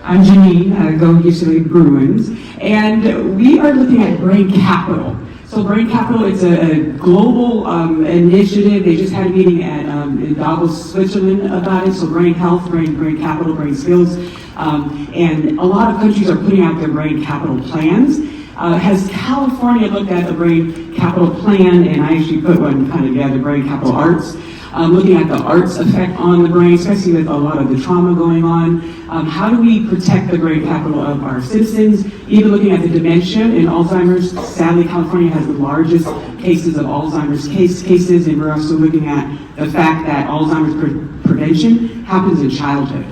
I'm Genein, go UCLA Bruins, and we are looking at brain capital. So Brain Capital is a global initiative. They just had a meeting in Davos, Switzerland about it. So brain health, brain capital, brain skills. And a lot of countries are putting out their brain capital plans. Has California looked at the brain capital plan? And I actually put one kind of together, brain capital arts. Looking at the arts effect on the brain, especially with a lot of the trauma going on. How do we protect the brain capital of our citizens? Even looking at the dementia and Alzheimer's. Sadly, California has the largest cases of Alzheimer's cases, and we're also looking at the fact that Alzheimer's prevention happens in childhood.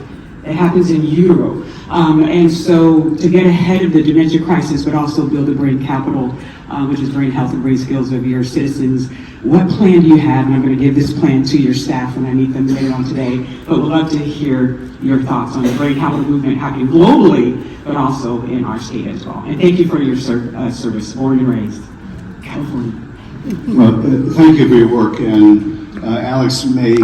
It happens in utero. And so to get ahead of the dementia crisis, but also build a brain capital, which is brain health and brain skills of your citizens. What plan do you have? And I'm going to give this plan to your staff when I meet them later on today, but we'd love to hear your thoughts on the brain capital movement happening globally, but also in our state as well. And thank you for your service, born and raised, California. Well, thank you for your work, and Alex may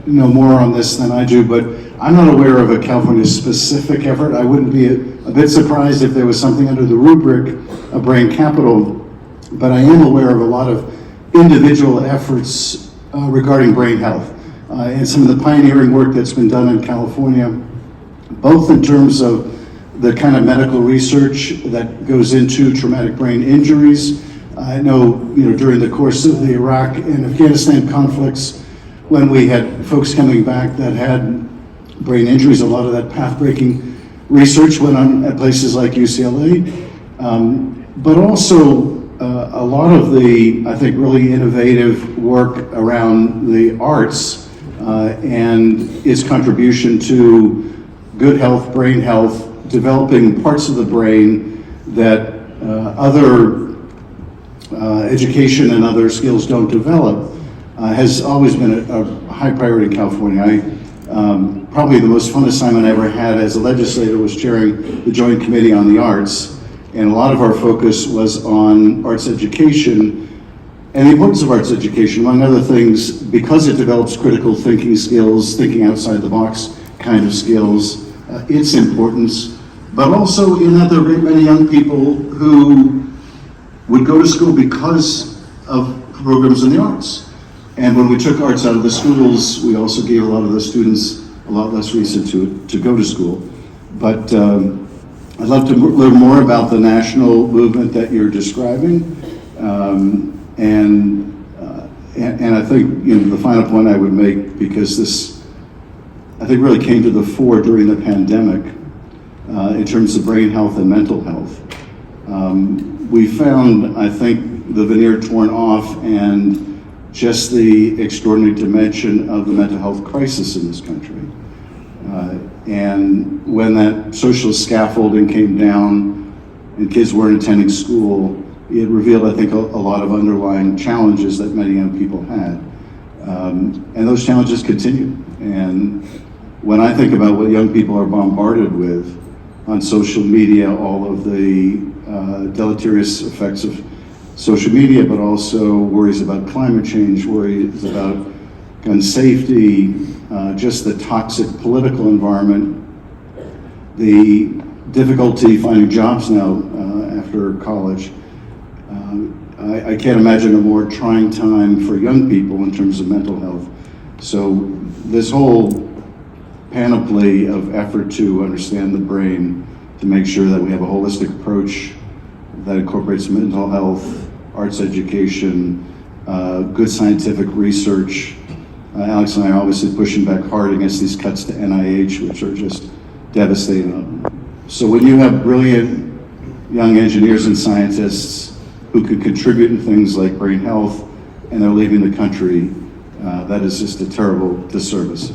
know more on this than I do, but I'm not aware of a California-specific effort. I wouldn't be a bit surprised if there was something under the rubric of brain capital, but I am aware of a lot of individual efforts regarding brain health and some of the pioneering work that's been done in California, both in terms of the kind of medical research that goes into traumatic brain injuries. I know, during the course of the Iraq and Afghanistan conflicts, when we had folks coming back that had brain injuries, a lot of that path-breaking research went on at places like UCLA, but also a lot of the, I think, really innovative work around the arts and its contribution to good health, brain health, developing parts of the brain that other education and other skills don't develop, has always been a high priority in California. Probably the most fun assignment I ever had as a legislator was chairing the Joint Committee on the Arts. And a lot of our focus was on arts education and the importance of arts education, among other things, because it develops critical thinking skills, thinking outside the box kind of skills, its importance, but also in that there are many young people who would go to school because of programs in the arts. And when we took arts out of the schools, we also gave a lot of the students a lot less reason to go to school. But I'd love to learn more about the national movement that you're describing, and I think the final point I would make, because this I think really came to the fore during the pandemic in terms of brain health and mental health. We found, I think, the veneer torn off and just the extraordinary dimension of the mental health crisis in this country. And when that social scaffolding came down and kids weren't attending school, it revealed, I think, a lot of underlying challenges that many young people had. And those challenges continue. And when I think about what young people are bombarded with on social media, all of the deleterious effects of social media, but also worries about climate change, worries about gun safety, just the toxic political environment, the difficulty finding jobs now after college. I can't imagine a more trying time for young people in terms of mental health. So this whole panoply of effort to understand the brain, to make sure that we have a holistic approach that incorporates mental health, arts education, good scientific research. Alex and I are obviously pushing back hard against these cuts to NIH, which are just devastating. So when you have brilliant young engineers and scientists who could contribute in things like brain health, and they're leaving the country, that is just a terrible disservice.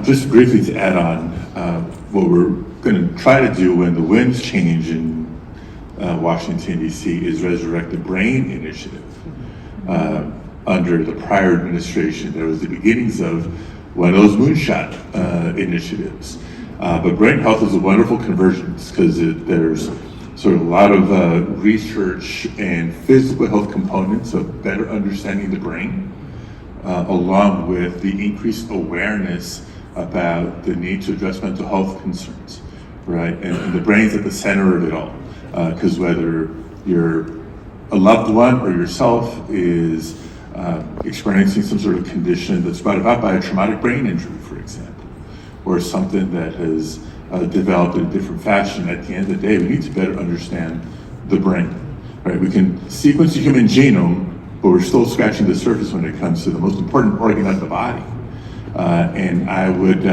Just briefly to add on, what we're going to try to do when the winds change in Washington, D.C. is resurrect the BRAIN initiative. Under the prior administration, there was the beginnings of one of those moonshot initiatives. But brain health is a wonderful convergence because there's sort of a lot of research and physical health components of better understanding the brain, along with the increased awareness about the need to address mental health concerns, right? And the brain's at the center of it all, because whether you're a loved one or yourself is experiencing some sort of condition that's brought about by a traumatic brain injury, for example, or something that has developed in a different fashion, at the end of the day, we need to better understand the brain, right? We can sequence the human genome, but we're still scratching the surface when it comes to the most important organ of the body. And I would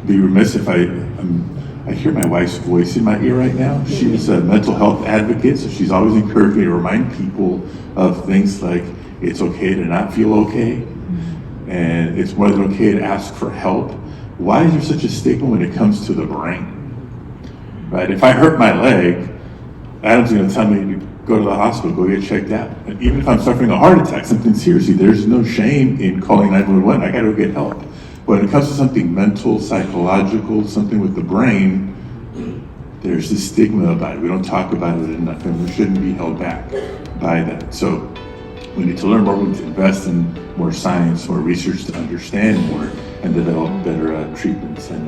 be remiss if I hear my wife's voice in my ear right now. She's a mental health advocate, so she's always encouraged me to remind people of things like it's okay to not feel okay, and it's more than okay to ask for help. Why is there such a stigma when it comes to the brain? Right? If I hurt my leg, Adam's going to tell me to go to the hospital, go get checked out. And even if I'm suffering a heart attack, something seriously, there's no shame in calling 911. I got to go get help. When it comes to something mental, psychological, something with the brain, there's this stigma about it. We don't talk about it enough, and we shouldn't be held back by that. So we need to learn more. We need to invest in more science, more research to understand more, and develop better treatments and